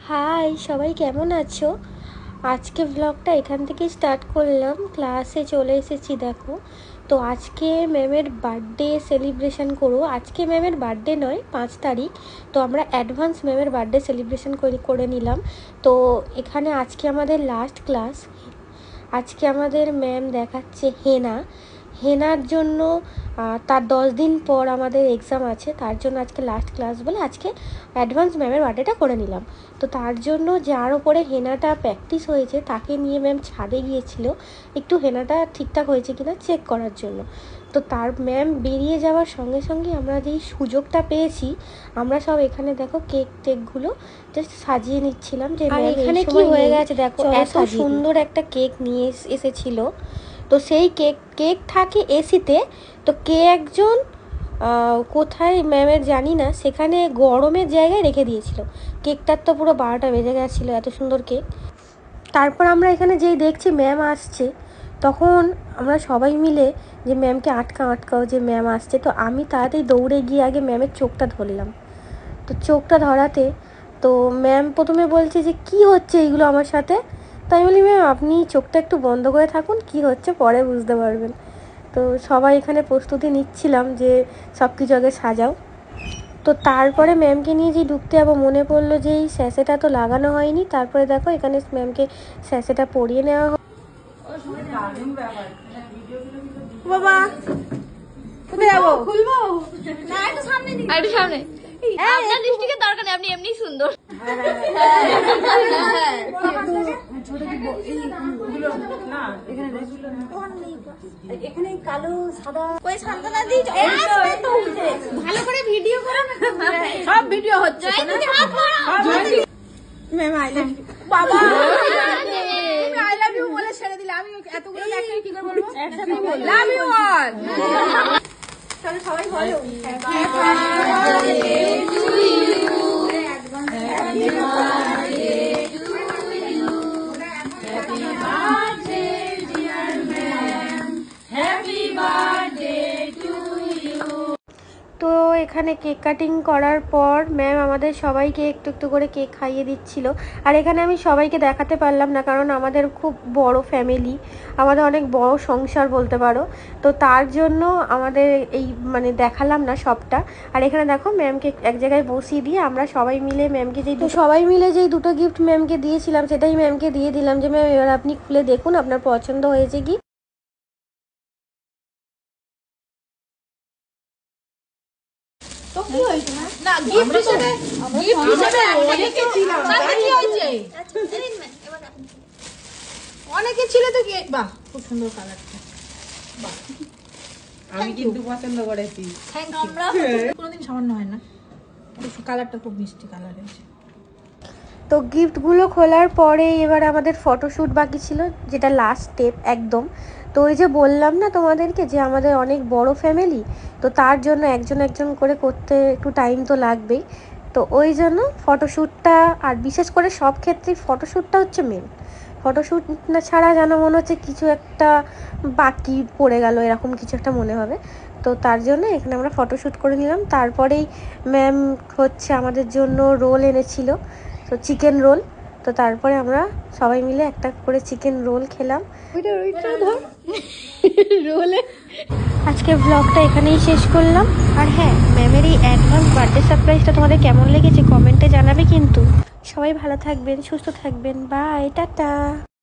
High সবাই, কেমন আছো? আজকে ব্লগটা এখান থেকে স্টার্ট করলাম। ক্লাসে চলে এসেছি দেখো। তো আজকে ম্যামের বার্থডে সেলিব্রেশন করবো। আজকে ম্যামের বার্থডে নয়, 5 তারিখ। তো আমরা অ্যাডভান্স ম্যামের বার্থডে সেলিব্রেশন করে নিলাম। তো এখানে আজকে আমাদের লাস্ট ক্লাস। আজকে আমাদের ম্যাম দেখাচ্ছে হেনার জন্য। তার 10 দিন পর আমাদের এক্সাম আছে, তার জন্য আজকে লাস্ট ক্লাস বলে আজকে অ্যাডভান্স ম্যামের বার্থডেটা করে নিলাম। তো তার জন্য যার ওপরে হেনাটা প্র্যাকটিস হয়েছে তাকে নিয়ে ম্যাম ছাদে গিয়েছিল একটু হেনাটা ঠিকঠাক হয়েছে কিনা চেক করার জন্য। তো তার ম্যাম বেরিয়ে যাওয়ার সঙ্গে সঙ্গে আমরা যেই সুযোগটা পেয়েছি, আমরা সব এখানে দেখো কেকগুলো জাস্ট সাজিয়ে নিচ্ছিলাম। যে এখানে কি হয়ে গেছে দেখো, এত সুন্দর একটা কেক নিয়ে এসেছিল। তো সেই কেক থাকে এসিতে। তো কে একজন কোথায় ম্যামের জানি না, সেখানে গরমের জায়গায় রেখে দিয়েছিল কেকটার। তো পুরো 12টা বেজে গেছিলো, এত সুন্দর কেক। তারপর আমরা এখানে যেই দেখছি ম্যাম আসছে, তখন আমরা সবাই মিলে যে ম্যামকে আটকাও যে ম্যাম আসছে। তো আমি তাড়াতাড়ি দৌড়ে গিয়ে আগে ম্যামের চোখটা ধরলাম। তো চোখটা ধরাতে তো ম্যাম প্রথমে বলছে যে কি হচ্ছে এইগুলো আমার সাথে। তাই বলি ম্যাম আপনি চোখটা একটু বন্ধ করে থাকুন, কি হচ্ছে পরে বুঝতে পারবেন। তো সবাই এখানে প্রস্তুতি নিচ্ছিলাম যে সব কিছু আগে সাজাও। তো তারপরে ম্যামকে নিয়ে যেই ঢুকতে যাবো, মনে পড়লো যে এই স্যাসেটা তো লাগানো হয়নি। তারপরে দেখো এখানে ম্যামকে স্যাসেটা পরিয়ে নেওয়া হয়। বাবা কোথায় যাবো? খুলবো না, একটু সামনে দিন, একটু সামনে। আপনার লিপস্টিকের দরকার নেই, আপনি এমনি সুন্দর। এখানে কালো সাদা ওই সান্ত্বনা দি ভালো করে ভিডিও করো। সব ভিডিও হচ্ছে। Ma'am I love you. বাবা আই লাভ ইউ বলে ছেড়ে দিলে, আমি এতগুলো একসাথে কি করে বলবো? একসাথে বল লাভ ইউ অল। চলো সবাই বলো happy birthday to you, happy birthday to you, happy birthday dear ma'am, happy birthday to you. তো এখানে কেক কাটিং করার পর ম্যাম আমাদের সবাইকে একটু একটু করে কেক খাইয়ে দিচ্ছিল। আর এখানে আমি সবাইকে দেখাতে পারলাম না, কারণ আমাদের খুব বড় ফ্যামিলি, আমাদের অনেক বড় সংসার বলতে পারো। তো তার জন্য আমাদের এই দেখালাম না সবটা। আর এখানে দেখো ম্যামকে এক জায়গায় বসিয়ে দিয়ে আমরা সবাই মিলে ম্যামকে যেই দুটো গিফট ম্যামকে দিয়েছিলাম সেটাই ম্যামকে দিয়ে দিলাম যে ম্যাম এবার আপনি খুলে দেখুন আপনার পছন্দ হয়েছে কি। তো কি হয়েছে না গিফট হিসেবে অনেকে ছিল, কি হয়েছে অনেকে ছিল তো কি। বাহ খুব সুন্দর কালারটা, বাহ আমি কিন্তু পছন্দ করেছি। Thank you. আমরা কোনোদিন সামান্য হয় না, কালারটা খুব মিষ্টি কালার হয়েছে। তো গিফটগুলো খোলার পরে এবার আমাদের ফটোশ্যুট বাকি ছিল, যেটা লাস্ট স্টেপ একদম। তো ওই যে বললাম না তোমাদেরকে যে আমাদের অনেক বড় ফ্যামিলি, তো তার জন্য একজন করে করতে একটু টাইম তো লাগবেই। তো ওই জন্য ফটোশ্যুটটা, আর বিশেষ করে সব ক্ষেত্রেই ফটোশ্যুটটা হচ্ছে মেন। ফটোশ্যুট না ছাড়া যেন মনে হচ্ছে কিছু একটা বাকি পড়ে গেল, এরকম কিছু একটা মনে হবে। তো তার জন্য এখানে আমরা ফটোশ্যুট করে নিলাম। তারপরেই ম্যাম হচ্ছে আমাদের জন্য রোল এনেছিল, তো চিকেন রোল। তো তারপরে আমরা সবাই মিলে একটা করে চিকেন রোল খেলাম। রোলে আজকে ব্লগটা এখানেই শেষ করলাম। আর হ্যাঁ, ম্যামের এই অ্যাডভান্স বার্থডে সারপ্রাইজটা তোমাদের কেমন লেগেছে কমেন্টে জানাবে কিন্তু। সবাই ভালো থাকবেন, সুস্থ থাকবেন, বাই, টাটা।